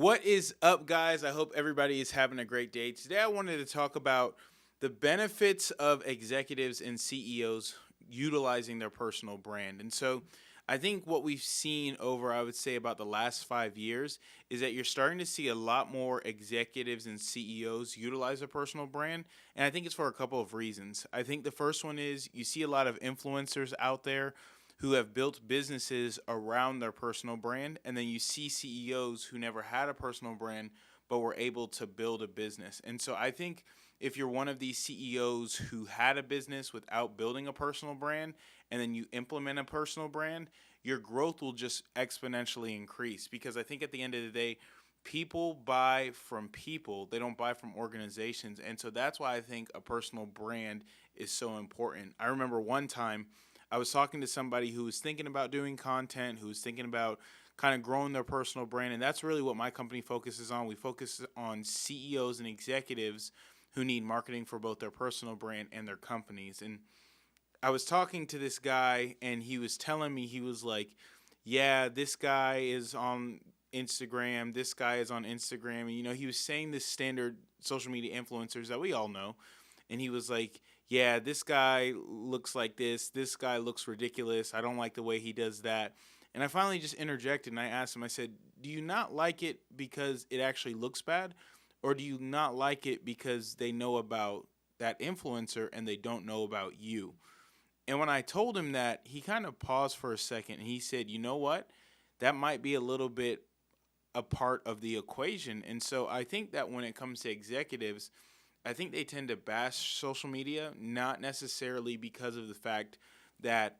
What is up, guys? I hope everybody is having a great day. Today, I wanted to talk about the benefits of executives and CEOs utilizing their personal brand. And so, I think what we've seen over, I would say, about the last 5 years is that you're starting to see a lot more executives and CEOs utilize a personal brand. And I think it's for a couple of reasons. I think the first one is you see a lot of influencers out there who have built businesses around their personal brand, and then you see CEOs who never had a personal brand but were able to build a business. And so I think if you're one of these CEOs who had a business without building a personal brand and then you implement a personal brand, your growth will just exponentially increase, because I think at the end of the day, people buy from people, they don't buy from organizations. And so that's why I think a personal brand is so important. I remember one time I was talking to somebody who was thinking about doing content, who was thinking about kind of growing their personal brand. And that's really what my company focuses on. We focus on CEOs and executives who need marketing for both their personal brand and their companies. And I was talking to this guy, and he was telling me, he was like, yeah, this guy is on Instagram. This guy is on Instagram. And, he was saying this standard social media influencers that we all know. And he was like, yeah, this guy looks like this. This guy looks ridiculous. I don't like the way he does that. And I finally just interjected and I asked him, I said, do you not like it because it actually looks bad? Or do you not like it because they know about that influencer and they don't know about you? And when I told him that, he kind of paused for a second and he said, you know what? That might be a little bit a part of the equation. And so I think that when it comes to executives, I think they tend to bash social media, not necessarily because of the fact that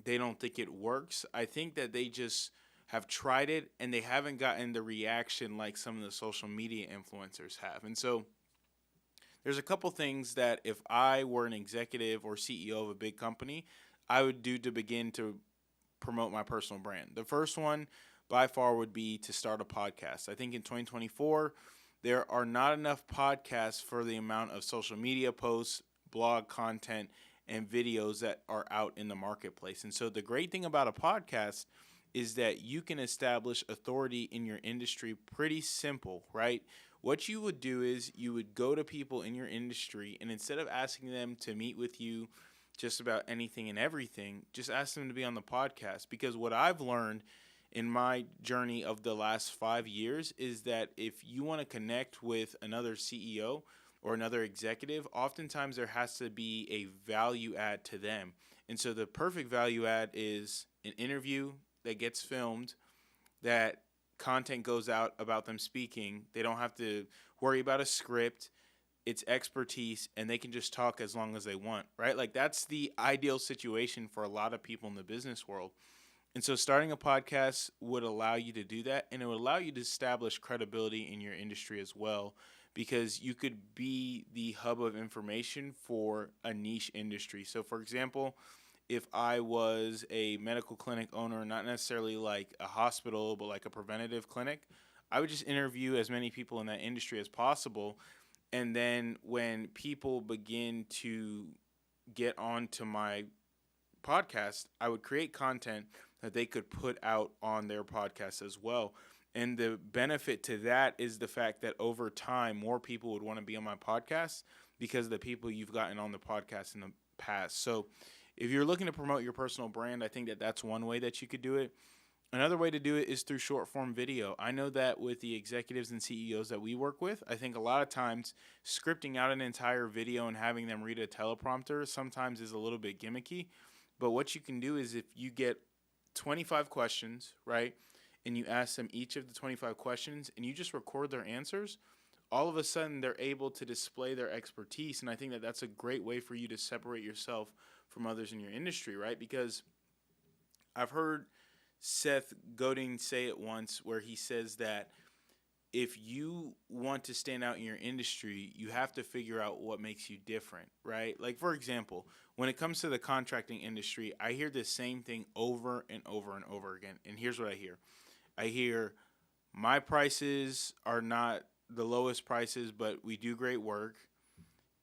they don't think it works. I think that they just have tried it and they haven't gotten the reaction like some of the social media influencers have. And so there's a couple things that if I were an executive or CEO of a big company, I would do to begin to promote my personal brand. The first one by far would be to start a podcast. I think in 2024, there are not enough podcasts for the amount of social media posts, blog content, and videos that are out in the marketplace. And so the great thing about a podcast is that you can establish authority in your industry pretty simple, right? What you would do is you would go to people in your industry, and instead of asking them to meet with you just about anything and everything, just ask them to be on the podcast. Because what I've learned in my journey of the last 5 years is that if you want to connect with another CEO or another executive, oftentimes there has to be a value add to them. And so the perfect value add is an interview that gets filmed, that content goes out about them speaking. They don't have to worry about a script. It's expertise, and they can just talk as long as they want, right? Like, that's the ideal situation for a lot of people in the business world. And so starting a podcast would allow you to do that, and it would allow you to establish credibility in your industry as well, because you could be the hub of information for a niche industry. So, for example, if I was a medical clinic owner, not necessarily like a hospital, but like a preventative clinic, I would just interview as many people in that industry as possible. And then when people begin to get onto my podcast, I would create content that they could put out on their podcast as well. And the benefit to that is the fact that over time, more people would want to be on my podcast because of the people you've gotten on the podcast in the past. So if you're looking to promote your personal brand, I think that that's one way that you could do it. Another way to do it is through short form video. I know that with the executives and CEOs that we work with, I think a lot of times scripting out an entire video and having them read a teleprompter sometimes is a little bit gimmicky. But what you can do is if you get 25 questions, right, and you ask them each of the 25 questions and you just record their answers, all of a sudden they're able to display their expertise. And I think that that's a great way for you to separate yourself from others in your industry, right? Because I've heard Seth Godin say it once where he says that if you want to stand out in your industry, you have to figure out what makes you different, right? Like, for example, when it comes to the contracting industry, I hear the same thing over and over and over again. And here's what I hear. I hear my prices are not the lowest prices, but we do great work.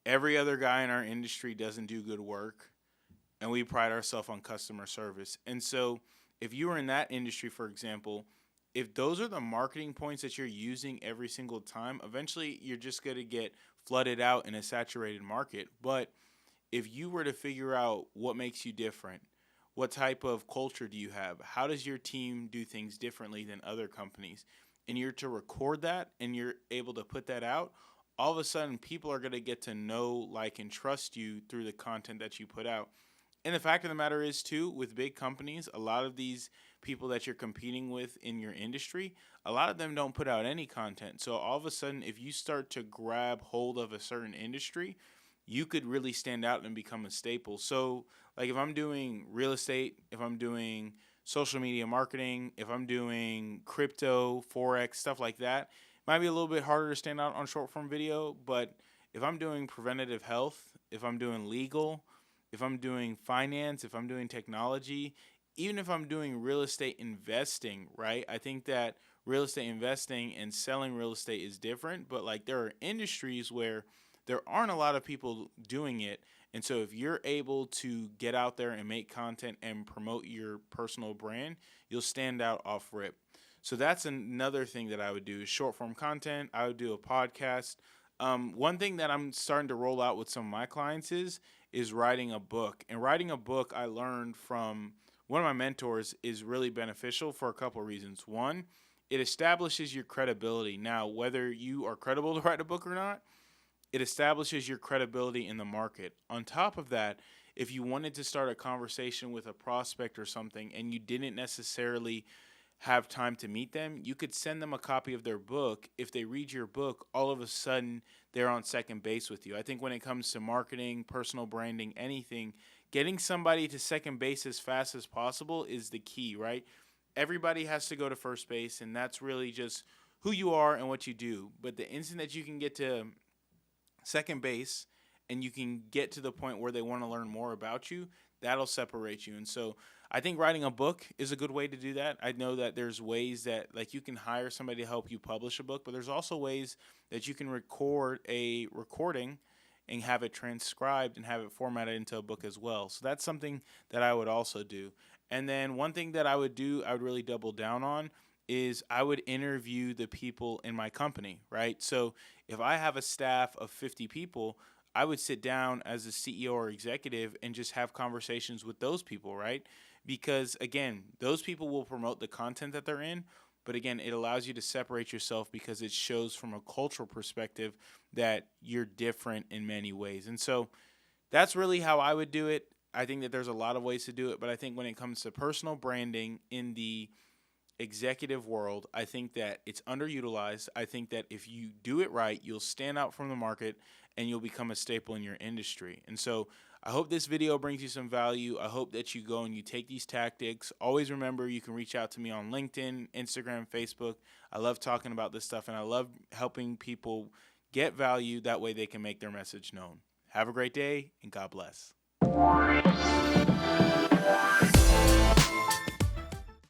Every other guy in our industry doesn't do good work, and we pride ourselves on customer service. And so if you were in that industry, for example, if those are the marketing points that you're using every single time, eventually you're just going to get flooded out in a saturated market. But if you were to figure out what makes you different, what type of culture do you have? How does your team do things differently than other companies? And you're to record that and you're able to put that out, all of a sudden people are going to get to know, like, and trust you through the content that you put out. And the fact of the matter is, too, with big companies, a lot of these people that you're competing with in your industry, a lot of them don't put out any content. So all of a sudden, if you start to grab hold of a certain industry, you could really stand out and become a staple. So, like, if I'm doing real estate, if I'm doing social media marketing, if I'm doing crypto, Forex, stuff like that, it might be a little bit harder to stand out on short form video. But if I'm doing preventative health, if I'm doing legal, if I'm doing finance, if I'm doing technology, even if I'm doing real estate investing, right? I think that real estate investing and selling real estate is different, but like there are industries where there aren't a lot of people doing it. And so if you're able to get out there and make content and promote your personal brand, you'll stand out off rip. So that's another thing that I would do is short form content. I would do a podcast. One thing that I'm starting to roll out with some of my clients is writing a book. And writing a book, I learned from one of my mentors, is really beneficial for a couple of reasons. One, it establishes your credibility. Now, whether you are credible to write a book or not, it establishes your credibility in the market. On top of that, if you wanted to start a conversation with a prospect or something and you didn't necessarily have time to meet them, you could send them a copy of their book. If they read your book, all of a sudden they're on second base with you. I think when it comes to marketing, personal branding, anything, getting somebody to second base as fast as possible is the key, right? Everybody has to go to first base, and that's really just who you are and what you do. But the instant that you can get to second base and you can get to the point where they want to learn more about you, that'll separate you. And so I think writing a book is a good way to do that. I know that there's ways that, like, you can hire somebody to help you publish a book, but there's also ways that you can record a recording and have it transcribed and have it formatted into a book as well. So that's something that I would also do. And then one thing that I would do, I would really double down on, is I would interview the people in my company, right? So if I have a staff of 50 people, I would sit down as a CEO or executive and just have conversations with those people, right? Because, again, those people will promote the content that they're in, but again, it allows you to separate yourself because it shows from a cultural perspective that you're different in many ways. And so that's really how I would do it. I think that there's a lot of ways to do it, but I think when it comes to personal branding in the executive world, I think that it's underutilized. I think that if you do it right, you'll stand out from the market and you'll become a staple in your industry. And so I hope this video brings you some value. I hope that you go and you take these tactics. Always remember, you can reach out to me on LinkedIn, Instagram, Facebook. I love talking about this stuff, and I love helping people get value. That way they can make their message known. Have a great day, and God bless.